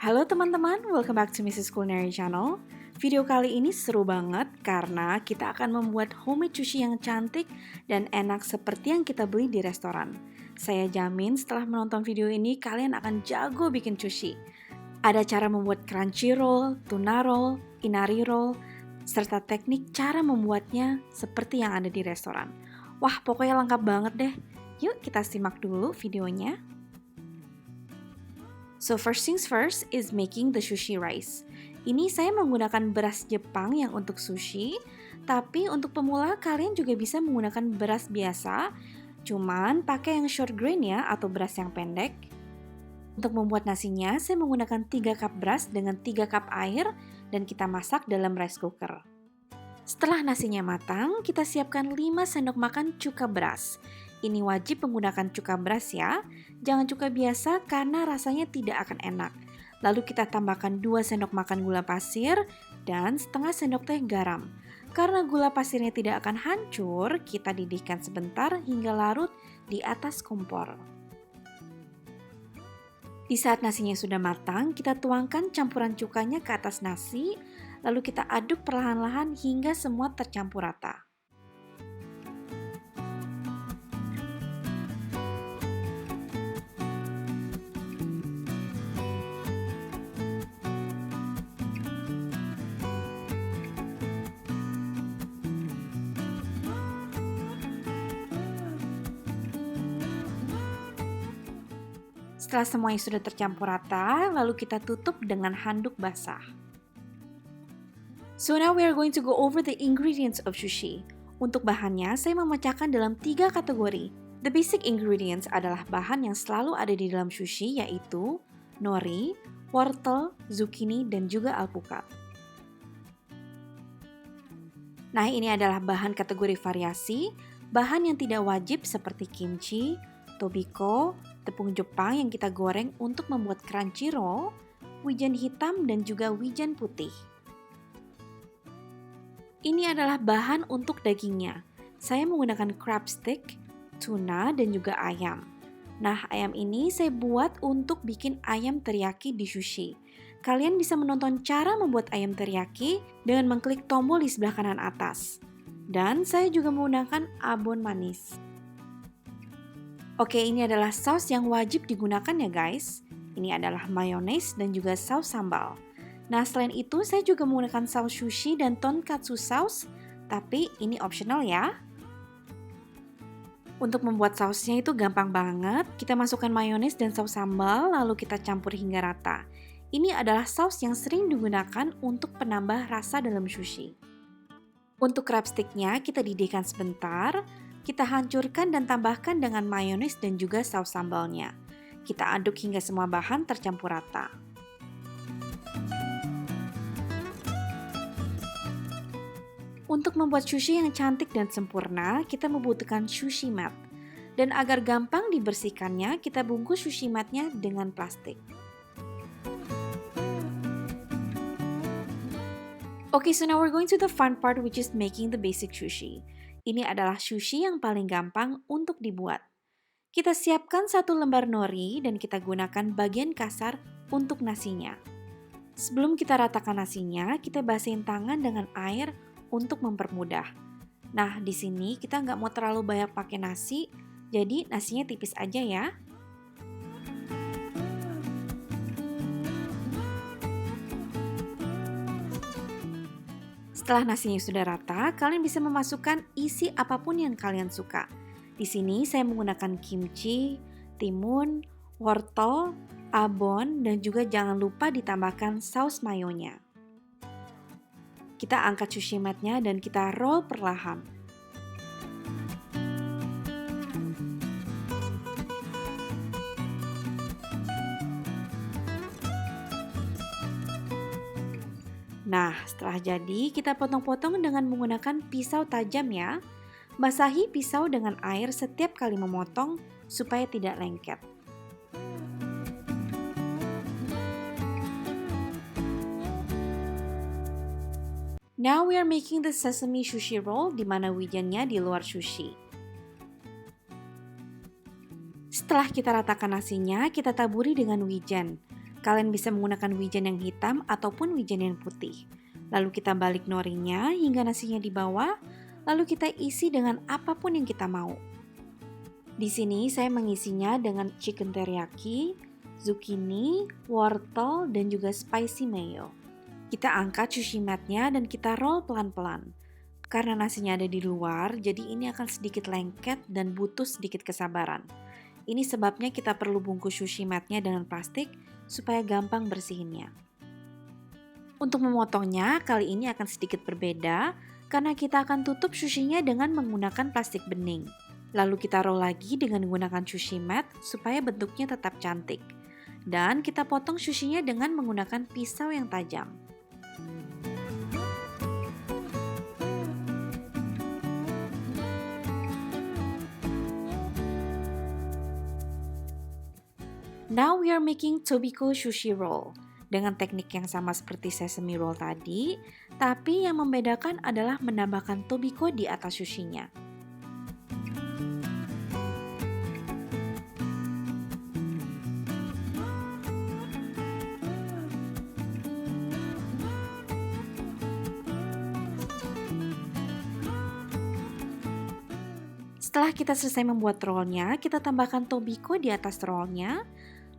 Halo teman-teman, welcome back to Mrs. Culinary Channel. Video kali ini seru banget karena kita akan membuat homemade sushi yang cantik dan enak seperti yang kita beli di restoran. Saya jamin setelah menonton video ini kalian akan jago bikin sushi. Ada cara membuat crunchy roll, tuna roll, inari roll, serta teknik cara membuatnya seperti yang ada di restoran. Wah, pokoknya lengkap banget deh. Yuk kita simak dulu videonya. So first things first is making the sushi rice. Ini saya menggunakan beras Jepang yang untuk sushi, tapi untuk pemula kalian juga bisa menggunakan beras biasa, cuman pakai yang short grain ya atau beras yang pendek. Untuk membuat nasinya, saya menggunakan 3 cup beras dengan 3 cup air dan kita masak dalam rice cooker. Setelah nasinya matang, kita siapkan 5 sendok makan cuka beras. Ini wajib menggunakan cuka beras ya, jangan cuka biasa karena rasanya tidak akan enak. Lalu kita tambahkan 2 sendok makan gula pasir dan setengah sendok teh garam. Karena gula pasirnya tidak akan hancur, kita didihkan sebentar hingga larut di atas kompor. Di saat nasinya sudah matang, kita tuangkan campuran cukanya ke atas nasi, lalu kita aduk perlahan-lahan hingga semua tercampur rata. Setelah semuanya sudah tercampur rata, lalu kita tutup dengan handuk basah. So now we are going to go over the ingredients of sushi. Untuk bahannya, saya memecahkan dalam 3 kategori. The basic ingredients adalah bahan yang selalu ada di dalam sushi, yaitu nori, wortel, zucchini, dan juga alpukat. Nah, ini adalah bahan kategori variasi, bahan yang tidak wajib seperti kimchi, tobiko, tepung Jepang yang kita goreng untuk membuat crunchy roll, wijen hitam dan juga wijen putih. Ini adalah bahan untuk dagingnya. Saya menggunakan crab stick, tuna dan juga ayam. Nah, ayam ini saya buat untuk bikin ayam teriyaki di sushi. Kalian bisa menonton cara membuat ayam teriyaki dengan mengklik tombol di sebelah kanan atas. Dan saya juga menggunakan abon manis. Oke, ini adalah saus yang wajib digunakan ya guys. Ini adalah mayones dan juga saus sambal. Nah, selain itu saya juga menggunakan saus sushi dan tonkatsu saus, tapi ini optional ya. Untuk membuat sausnya itu gampang banget. Kita masukkan mayones dan saus sambal, lalu kita campur hingga rata. Ini adalah saus yang sering digunakan untuk penambah rasa dalam sushi. Untuk crab sticknya kita didihkan sebentar. Kita hancurkan dan tambahkan dengan mayones dan juga saus sambalnya. Kita aduk hingga semua bahan tercampur rata. Untuk membuat sushi yang cantik dan sempurna, kita membutuhkan sushi mat. Dan agar gampang dibersihkannya, kita bungkus sushi matnya dengan plastik. Okay, so now we're going to the fun part, which is making the basic sushi. Ini adalah sushi yang paling gampang untuk dibuat. Kita siapkan 1 lembar nori dan kita gunakan bagian kasar untuk nasinya. Sebelum kita ratakan nasinya, kita basihin tangan dengan air untuk mempermudah. Nah, di sini kita nggak mau terlalu banyak pakai nasi, jadi nasinya tipis aja ya. Setelah nasinya sudah rata, kalian bisa memasukkan isi apapun yang kalian suka. Di sini saya menggunakan kimchi, timun, wortel, abon, dan juga jangan lupa ditambahkan saus mayonya. Kita angkat sushi matnya dan kita roll perlahan. Nah, setelah jadi, kita potong-potong dengan menggunakan pisau tajam ya. Basahi pisau dengan air setiap kali memotong supaya tidak lengket. Now we are making the sesame sushi roll di mana wijennya di luar sushi. Setelah kita ratakan nasinya, kita taburi dengan wijen. Kalian bisa menggunakan wijen yang hitam ataupun wijen yang putih. Lalu kita balik norinya hingga nasinya di bawah, lalu kita isi dengan apapun yang kita mau. Di sini saya mengisinya dengan chicken teriyaki, zucchini, wortel, dan juga spicy mayo. Kita angkat sushi mat-nya dan kita roll pelan-pelan. Karena nasinya ada di luar, jadi ini akan sedikit lengket dan butuh sedikit kesabaran. Ini sebabnya kita perlu bungkus sushi mat-nya dengan plastik supaya gampang bersihinnya. Untuk memotongnya, kali ini akan sedikit berbeda karena kita akan tutup sushinya dengan menggunakan plastik bening. Lalu kita roll lagi dengan menggunakan sushi mat supaya bentuknya tetap cantik. Dan kita potong sushinya dengan menggunakan pisau yang tajam. Now we are making Tobiko sushi roll. Dengan teknik yang sama seperti sesame roll tadi, tapi yang membedakan adalah menambahkan Tobiko di atas sushinya. Setelah kita selesai membuat rollnya, kita tambahkan Tobiko di atas rollnya,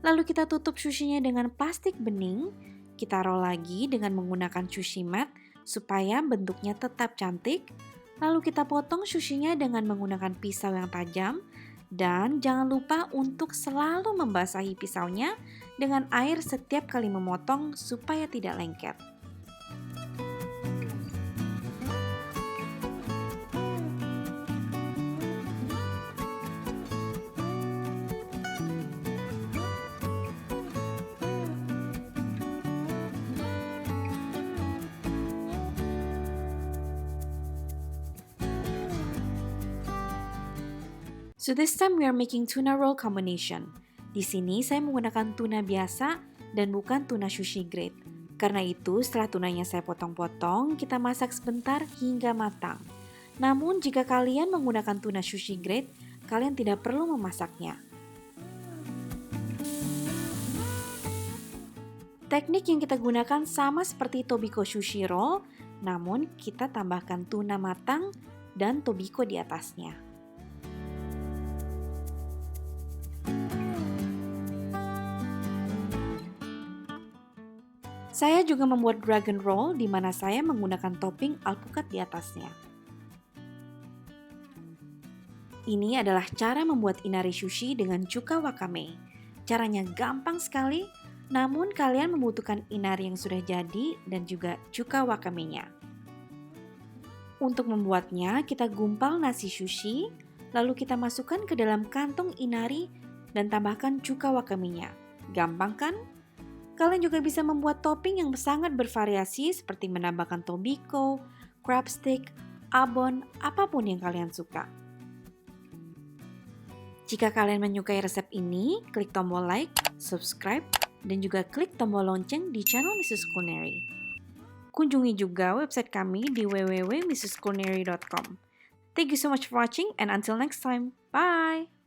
lalu kita tutup sushinya dengan plastik bening, kita roll lagi dengan menggunakan sushi mat supaya bentuknya tetap cantik, lalu kita potong sushinya dengan menggunakan pisau yang tajam, dan jangan lupa untuk selalu membasahi pisaunya dengan air setiap kali memotong supaya tidak lengket. So this time we are making tuna roll combination. Di sini saya menggunakan tuna biasa dan bukan tuna sushi grade. Karena itu setelah tunanya saya potong-potong, kita masak sebentar hingga matang. Namun jika kalian menggunakan tuna sushi grade, kalian tidak perlu memasaknya. Teknik yang kita gunakan sama seperti Tobiko sushi roll, namun kita tambahkan tuna matang dan Tobiko di atasnya. Saya juga membuat dragon roll di mana saya menggunakan topping alpukat di atasnya. Ini adalah cara membuat inari sushi dengan cuka wakame. Caranya gampang sekali, namun kalian membutuhkan inari yang sudah jadi dan juga cuka wakamenya. Untuk membuatnya, kita gumpal nasi sushi, lalu kita masukkan ke dalam kantong inari dan tambahkan cuka wakamenya. Gampang kan? Kalian juga bisa membuat topping yang sangat bervariasi seperti menambahkan tobiko, crab stick, abon, apapun yang kalian suka. Jika kalian menyukai resep ini, klik tombol like, subscribe, dan juga klik tombol lonceng di channel Mrs. Culinary. Kunjungi juga website kami di www.mrsculinary.com. Thank you so much for watching and until next time, bye!